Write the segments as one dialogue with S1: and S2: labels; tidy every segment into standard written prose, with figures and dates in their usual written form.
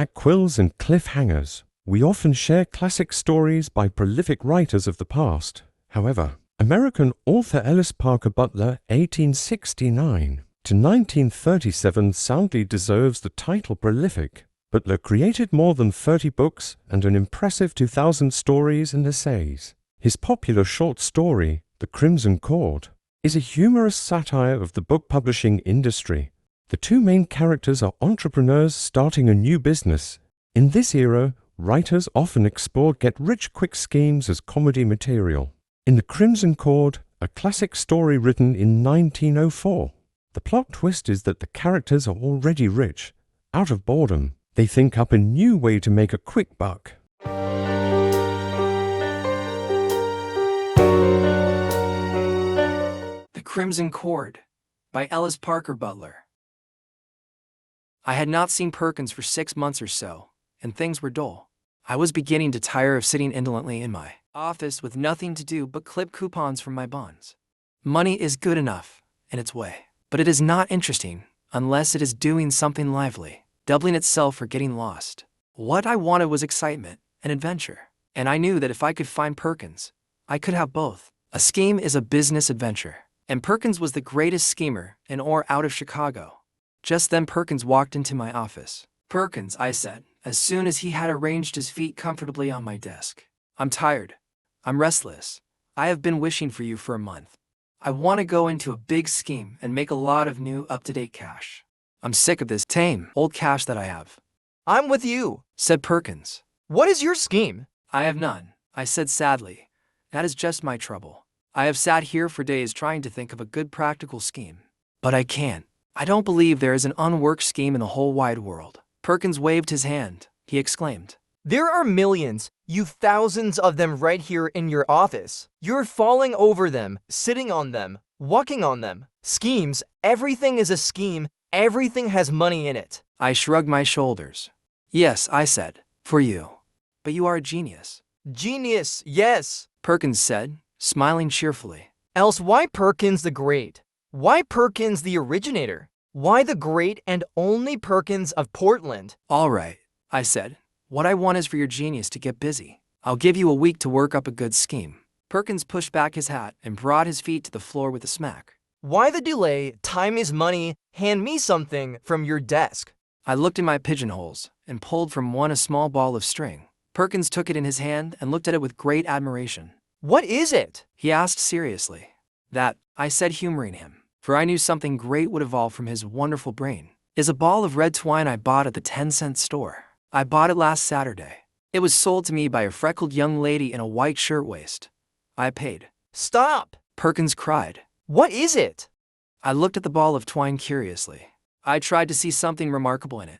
S1: At Quills and Cliffhangers, we often share classic stories by prolific writers of the past. However, American author Ellis Parker Butler, 1869 to 1937, soundly deserves the title prolific. Butler created more than 30 books and an impressive 2,000 stories and essays. His popular short story, The Crimson Cord, is a humorous satire of the book publishing industry. The two main characters are entrepreneurs starting a new business. In this era, writers often explored get-rich-quick schemes as comedy material. In The Crimson Cord, a classic story written in 1904, the plot twist is that the characters are already rich. Out of boredom, they think up a new way to make a quick buck.
S2: The Crimson Cord by Ellis Parker Butler. I had not seen Perkins for 6 months or so, and things were dull. I was beginning to tire of sitting indolently in my office with nothing to do but clip coupons from my bonds. Money is good enough, in its way, but it is not interesting unless it is doing something lively, doubling itself or getting lost. What I wanted was excitement and adventure, and I knew that if I could find Perkins, I could have both. A scheme is a business adventure, and Perkins was the greatest schemer in or out of Chicago. Just then Perkins walked into my office. "Perkins," I said, as soon as he had arranged his feet comfortably on my desk. "I'm tired. I'm restless. I have been wishing for you for a month. I want to go into a big scheme and make a lot of new, up-to-date cash. I'm sick of this tame, old cash that I have."
S3: "I'm with you,"
S2: said Perkins.
S3: "What is your scheme?"
S2: "I have none," I said sadly. "That is just my trouble. I have sat here for days trying to think of a good practical scheme. But I can't. I don't believe there is an unworked scheme in the whole wide world." Perkins waved his hand. He exclaimed,
S3: "There are millions, you thousands of them right here in your office. You're falling over them, sitting on them, walking on them. Schemes, everything is a scheme, everything has money in it."
S2: I shrugged my shoulders. "Yes," I said, "for you. But you are a genius."
S3: "Genius, yes,"
S2: Perkins said, smiling cheerfully.
S3: "Else why Perkins the Great? Why Perkins the originator? Why the great and only Perkins of Portland?"
S2: "All right," I said. "What I want is for your genius to get busy. I'll give you a week to work up a good scheme." Perkins pushed back his hat and brought his feet to the floor with a smack.
S3: "Why the delay? Time is money. Hand me something from your desk."
S2: I looked in my pigeonholes and pulled from one a small ball of string. Perkins took it in his hand and looked at it with great admiration.
S3: "What is it?"
S2: he asked seriously. "That," I said, humoring him, for I knew something great would evolve from his wonderful brain, "is a ball of red twine I bought at the 10-cent store. I bought it last Saturday. It was sold to me by a freckled young lady in a white shirtwaist. I paid."
S3: "Stop!"
S2: Perkins cried.
S3: "What is it?"
S2: I looked at the ball of twine curiously. I tried to see something remarkable in it.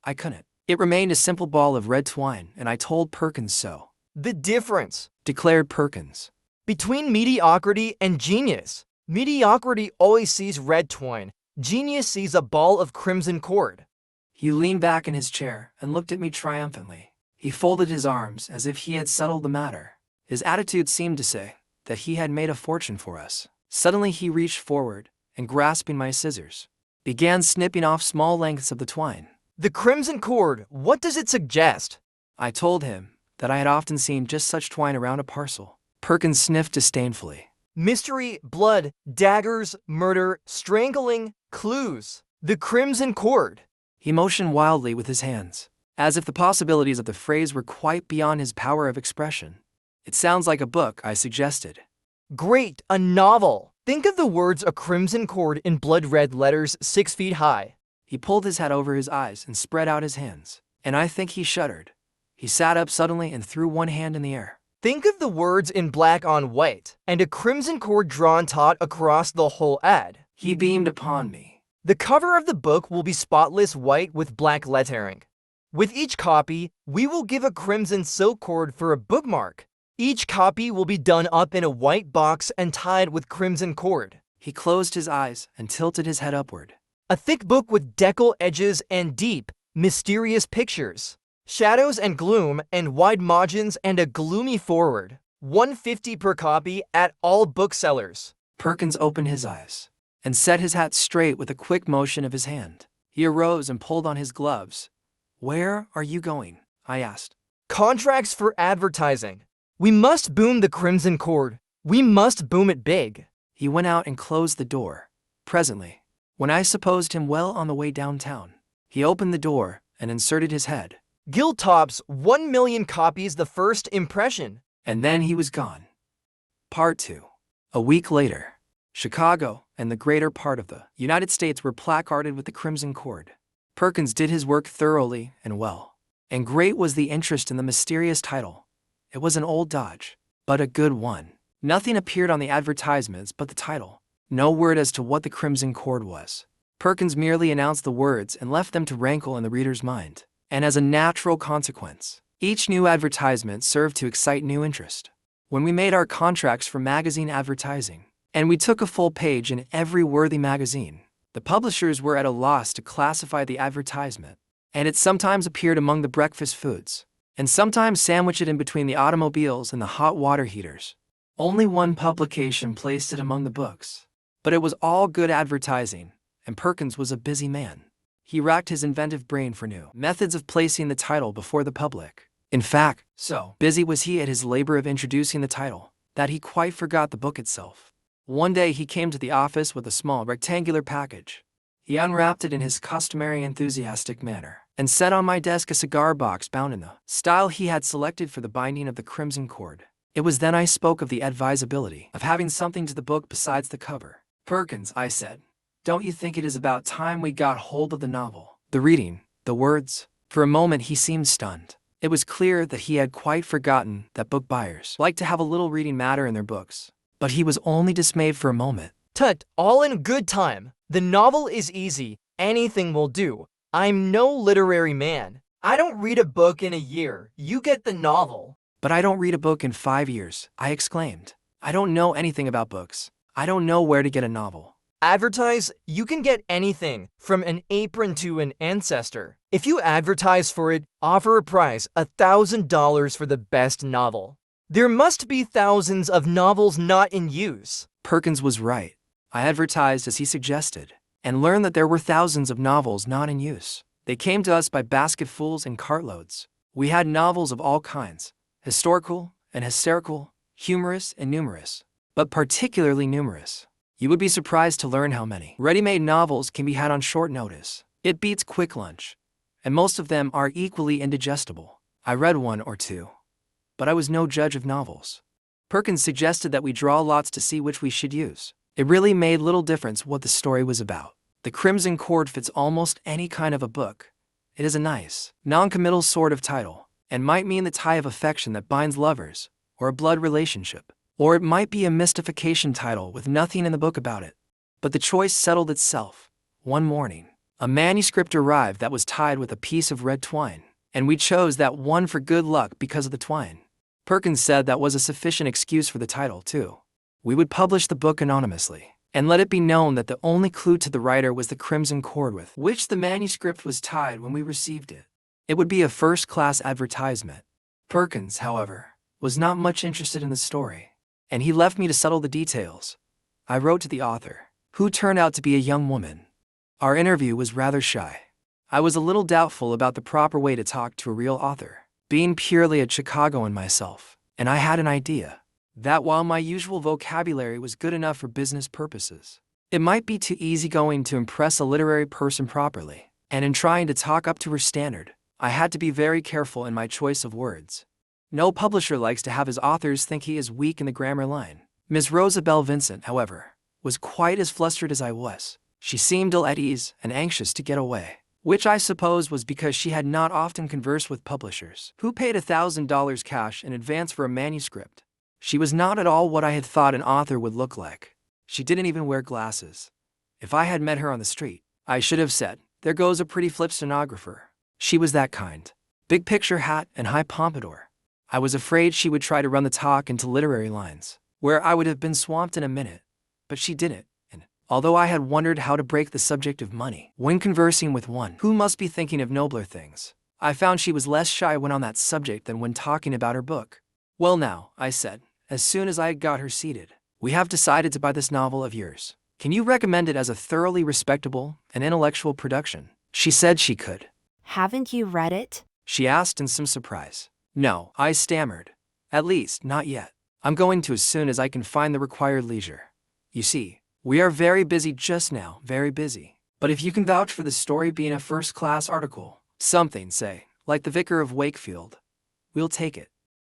S2: I couldn't. It remained a simple ball of red twine, and I told Perkins so.
S3: "The difference,"
S2: declared Perkins,
S3: "between mediocrity and genius. Mediocrity always sees red twine. Genius sees a ball of crimson cord."
S2: He leaned back in his chair and looked at me triumphantly. He folded his arms as if he had settled the matter. His attitude seemed to say that he had made a fortune for us. Suddenly he reached forward and, grasping my scissors, began snipping off small lengths of the twine.
S3: "The crimson cord, what does it suggest?"
S2: I told him that I had often seen just such twine around a parcel. Perkins sniffed disdainfully.
S3: "Mystery, blood, daggers, murder, strangling, clues. The crimson cord."
S2: He motioned wildly with his hands, as if the possibilities of the phrase were quite beyond his power of expression. "It sounds like a book," I suggested.
S3: "Great, a novel. Think of the words a crimson cord in blood-red letters 6 feet high."
S2: He pulled his hat over his eyes and spread out his hands, and I think he shuddered. He sat up suddenly and threw one hand in the air.
S3: "Think of the words in black on white, and a crimson cord drawn taut across the whole ad."
S2: He beamed upon me.
S3: "The cover of the book will be spotless white with black lettering. With each copy, we will give a crimson silk cord for a bookmark. Each copy will be done up in a white box and tied with crimson cord."
S2: He closed his eyes and tilted his head upward.
S3: "A thick book with decal edges and deep, mysterious pictures. Shadows and gloom and wide margins and a gloomy forward. $1.50 per copy at all booksellers."
S2: Perkins opened his eyes and set his hat straight with a quick motion of his hand. He arose and pulled on his gloves. "Where are you going?" I asked.
S3: Contracts for advertising. We must boom the Crimson Cord. We must boom it big.
S2: He went out and closed the door. Presently, when I supposed him well on the way downtown, he opened the door and inserted his head.
S3: Guild tops 1 million copies the first impression.
S2: And then he was gone. Part 2. A week later, Chicago and the greater part of the United States were placarded with the Crimson Cord. Perkins did his work thoroughly and well, and great was the interest in the mysterious title. It was an old dodge, but a good one. Nothing appeared on the advertisements but the title. No word as to what the Crimson Cord was. Perkins merely announced the words and left them to rankle in the reader's mind. And as a natural consequence, each new advertisement served to excite new interest. When we made our contracts for magazine advertising, and we took a full page in every worthy magazine, the publishers were at a loss to classify the advertisement, and it sometimes appeared among the breakfast foods, and sometimes sandwiched it in between the automobiles and the hot water heaters. Only one publication placed it among the books. But it was all good advertising, and Perkins was a busy man. He racked his inventive brain for new methods of placing the title before the public. In fact, so busy was he at his labor of introducing the title, that he quite forgot the book itself. One day he came to the office with a small rectangular package. He unwrapped it in his customary enthusiastic manner, and set on my desk a cigar box bound in the style he had selected for the binding of the Crimson Cord. It was then I spoke of the advisability of having something to the book besides the cover. "Perkins," I said, "don't you think it is about time we got hold of the novel? The reading, the words?" For a moment he seemed stunned. It was clear that he had quite forgotten that book buyers like to have a little reading matter in their books. But he was only dismayed for a moment.
S3: "Tut, all in good time. The novel is easy. Anything will do. I'm no literary man. I don't read a book in a year. You get the novel."
S2: "But I don't read a book in 5 years," I exclaimed. "I don't know anything about books. I don't know where to get a novel."
S3: Advertise, you can get anything, from an apron to an ancestor. If you advertise for it, offer a prize, $1,000 for the best novel. There must be thousands of novels not in use.
S2: Perkins was right. I advertised as he suggested, and learned that there were thousands of novels not in use. They came to us by basketfuls and cartloads. We had novels of all kinds, historical and hysterical, humorous and numerous, but particularly numerous. You would be surprised to learn how many ready-made novels can be had on short notice. It beats quick lunch, and most of them are equally indigestible. I read one or two, but I was no judge of novels. Perkins suggested that we draw lots to see which we should use. It really made little difference what the story was about. The Crimson Cord fits almost any kind of a book. It is a nice, non-committal sort of title, and might mean the tie of affection that binds lovers, or a blood relationship. Or it might be a mystification title with nothing in the book about it. But the choice settled itself. One morning, a manuscript arrived that was tied with a piece of red twine, and we chose that one for good luck because of the twine. Perkins said that was a sufficient excuse for the title, too. We would publish the book anonymously, and let it be known that the only clue to the writer was the Crimson Cord with which the manuscript was tied when we received it. It would be a first-class advertisement. Perkins, however, was not much interested in the story, and he left me to settle the details. I wrote to the author, who turned out to be a young woman. Our interview was rather shy. I was a little doubtful about the proper way to talk to a real author, being purely a Chicagoan myself, and I had an idea that while my usual vocabulary was good enough for business purposes, it might be too easygoing to impress a literary person properly, and in trying to talk up to her standard, I had to be very careful in my choice of words. No publisher likes to have his authors think he is weak in the grammar line. Miss Rosabelle Vincent, however, was quite as flustered as I was. She seemed ill at ease and anxious to get away, which I suppose was because she had not often conversed with publishers who paid $1,000 cash in advance for a manuscript. She was not at all what I had thought an author would look like. She didn't even wear glasses. If I had met her on the street, I should have said, "There goes a pretty flip stenographer." She was that kind. Big picture hat and high pompadour. I was afraid she would try to run the talk into literary lines, where I would have been swamped in a minute. But she didn't, and although I had wondered how to break the subject of money when conversing with one who must be thinking of nobler things, I found she was less shy when on that subject than when talking about her book. "Well now," I said, as soon as I had got her seated, "we have decided to buy this novel of yours. Can you recommend it as a thoroughly respectable and intellectual production?" She said she could.
S4: Haven't you read it?
S2: She asked in some surprise. No, I stammered. At least, not yet. I'm going to as soon as I can find the required leisure. You see, we are very busy just now, very busy. But if you can vouch for the story being a first-class article, something, say, like The Vicar of Wakefield, we'll take it.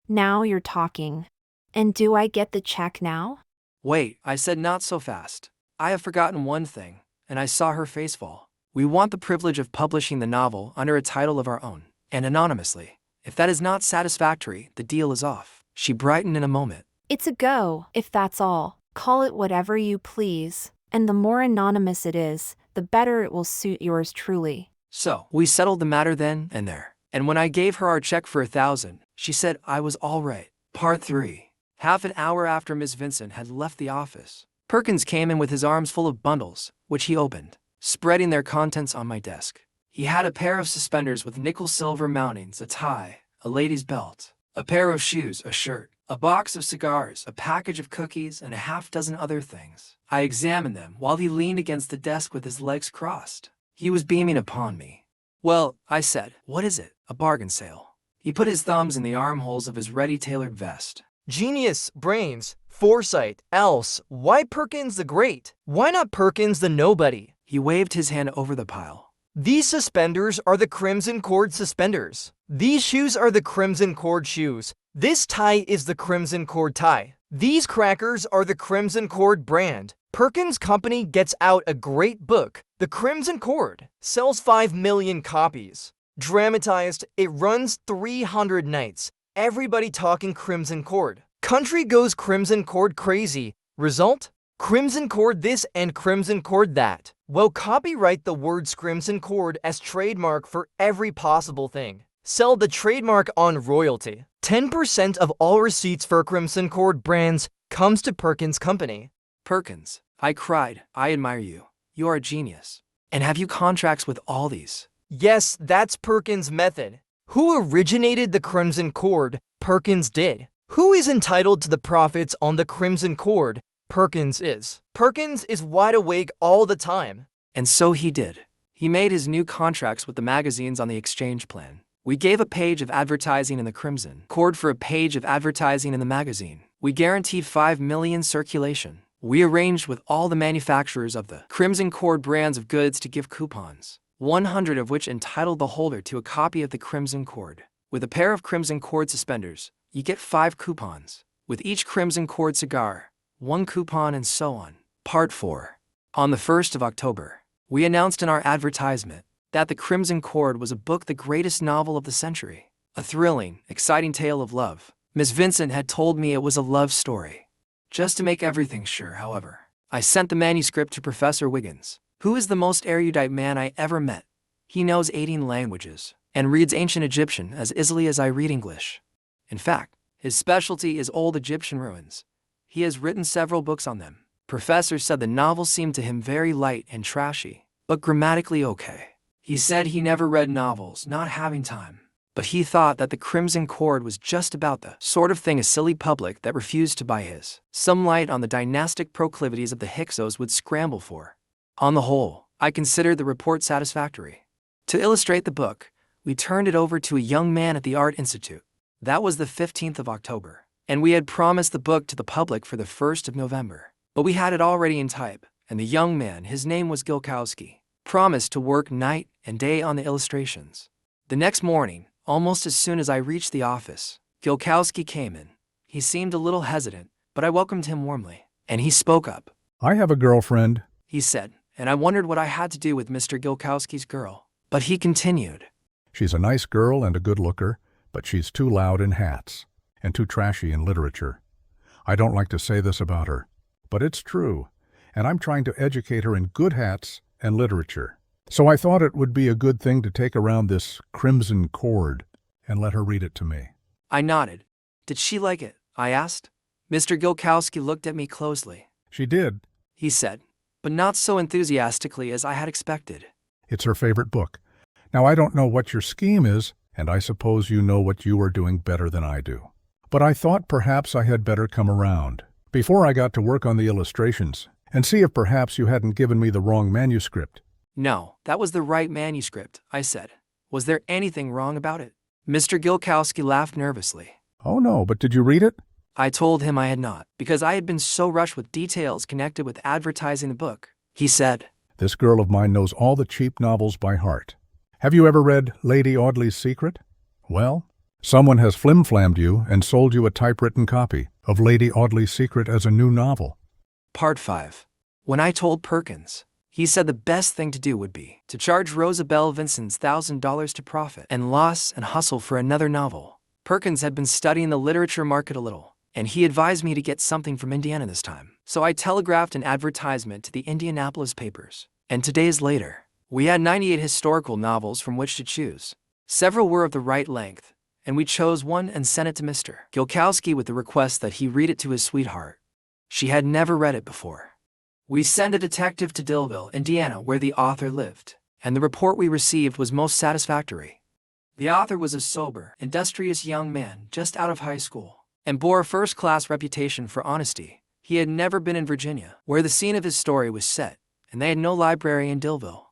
S4: Now you're talking. And do I get the check now?
S2: Wait, I said not so fast. I have forgotten one thing, and I saw her face fall. We want the privilege of publishing the novel under a title of our own, and anonymously. If that is not satisfactory, the deal is off. She brightened in a moment.
S4: It's a go, if that's all. Call it whatever you please. And the more anonymous it is, the better it will suit yours truly.
S2: So, we settled the matter then and there. And when I gave her our check for 1,000, she said I was all right. Part 3. Half an hour after Miss Vincent had left the office, Perkins came in with his arms full of bundles, which he opened, spreading their contents on my desk. He had a pair of suspenders with nickel-silver mountings, a tie, a lady's belt, a pair of shoes, a shirt, a box of cigars, a package of cookies, and a half-dozen other things. I examined them while he leaned against the desk with his legs crossed. He was beaming upon me. Well, I said, what is it? A bargain sale. He put his thumbs in the armholes of his ready-tailored vest.
S3: Genius, brains, foresight, else. Why Perkins the Great? Why not Perkins the Nobody?
S2: He waved his hand over the pile.
S3: These suspenders are the Crimson Cord suspenders. These shoes are the Crimson Cord shoes. This tie is the Crimson Cord tie. These crackers are the Crimson Cord brand. Perkins Company gets out a great book, The Crimson Cord. Sells 5 million copies. Dramatized, it runs 300 nights. Everybody talking Crimson Cord. Country goes Crimson Cord crazy. Result? Crimson Cord this and Crimson Cord that. Well, copyright the words Crimson Cord as trademark for every possible thing. Sell the trademark on royalty. 10% of all receipts for Crimson Cord brands comes to Perkins Company.
S2: Perkins, I cried, I admire you. You are a genius. And have you contracts with all these?
S3: Yes, that's Perkins' method. Who originated the Crimson Cord? Perkins did. Who is entitled to the profits on the Crimson Cord? Perkins is. Perkins is wide awake all the time.
S2: And so he did. He made his new contracts with the magazines on the exchange plan. We gave a page of advertising in the Crimson Cord for a page of advertising in the magazine. We guaranteed 5 million circulation. We arranged with all the manufacturers of the Crimson Cord brands of goods to give coupons, 100 of which entitled the holder to a copy of the Crimson Cord. With a pair of Crimson Cord suspenders, you get 5 coupons. With each Crimson Cord cigar, 1 coupon, and so on. Part 4. On the 1st of October, we announced in our advertisement that The Crimson Cord was a book, the greatest novel of the century. A thrilling, exciting tale of love. Miss Vincent had told me it was a love story. Just to make everything sure, however, I sent the manuscript to Professor Wiggins, who is the most erudite man I ever met. He knows 18 languages and reads ancient Egyptian as easily as I read English. In fact, his specialty is old Egyptian ruins. He has written several books on them. Professor said the novel seemed to him very light and trashy, but grammatically okay. He said he never read novels, not having time. But he thought that The Crimson Cord was just about the sort of thing a silly public that refused to buy his. Some light on the dynastic proclivities of the Hyksos would scramble for. On the whole, I considered the report satisfactory. To illustrate the book, we turned it over to a young man at the Art Institute. That was the 15th of October, and we had promised the book to the public for the 1st of November. But we had it already in type, and the young man, his name was Gilkowski, promised to work night and day on the illustrations. The next morning, almost as soon as I reached the office, Gilkowski came in. He seemed a little hesitant, but I welcomed him warmly, and he spoke up.
S5: I have a girlfriend,
S2: He said, and I wondered what I had to do with Mr. Gilkowski's girl. But he continued.
S5: She's a nice girl and a good looker, but she's too loud in hats and too trashy in literature. I don't like to say this about her, but it's true, and I'm trying to educate her in good hats and literature. So I thought it would be a good thing to take around this Crimson Cord and let her read it to me.
S2: I nodded. Did she like it? I asked. Mr. Gilkowski looked at me closely.
S5: She did.
S2: He said, but not so enthusiastically as I had expected.
S5: It's her favorite book. Now, I don't know what your scheme is, and I suppose you know what you are doing better than I do. But I thought perhaps I had better come around, before I got to work on the illustrations, and see if perhaps you hadn't given me the wrong manuscript.
S2: No, that was the right manuscript, I said. Was there anything wrong about it? Mr. Gilkowski laughed nervously.
S5: Oh no, but did you read it?
S2: I told him I had not, because I had been so rushed with details connected with advertising the book. He said,
S5: This girl of mine knows all the cheap novels by heart. Have you ever read Lady Audley's Secret? Well, someone has flim-flammed you and sold you a typewritten copy of Lady Audley's Secret as a new novel.
S2: Part 5. When I told Perkins, he said the best thing to do would be to charge Rosabelle Vincent's $1,000 to profit and loss and hustle for another novel. Perkins had been studying the literature market a little, and he advised me to get something from Indiana this time. So I telegraphed an advertisement to the Indianapolis papers, and 2 days later, we had 98 historical novels from which to choose. Several were of the right length, and we chose one and sent it to Mr. Gilkowski with the request that he read it to his sweetheart. She had never read it before. We sent a detective to Dillville, Indiana, where the author lived, and the report we received was most satisfactory. The author was a sober, industrious young man just out of high school, and bore a first-class reputation for honesty. He had never been in Virginia, where the scene of his story was set, and they had no library in Dillville.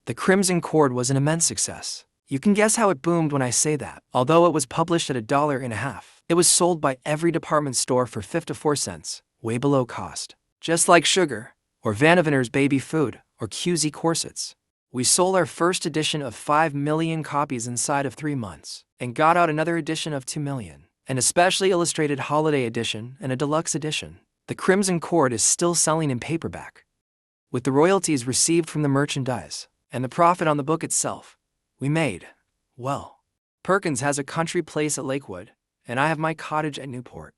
S2: The Crimson Cord was an immense success. You can guess how it boomed when I say that. Although it was published at $1.50, it was sold by every department store for 54 cents, way below cost. Just like Sugar, or Vandeventer's Baby Food, or QZ Corsets. We sold our first edition of 5 million copies inside of 3 months, and got out another edition of 2 million, an especially illustrated holiday edition and a deluxe edition. The Crimson Cord is still selling in paperback. With the royalties received from the merchandise, and the profit on the book itself, we made, well. Perkins has a country place at Lakewood, and I have my cottage at Newport.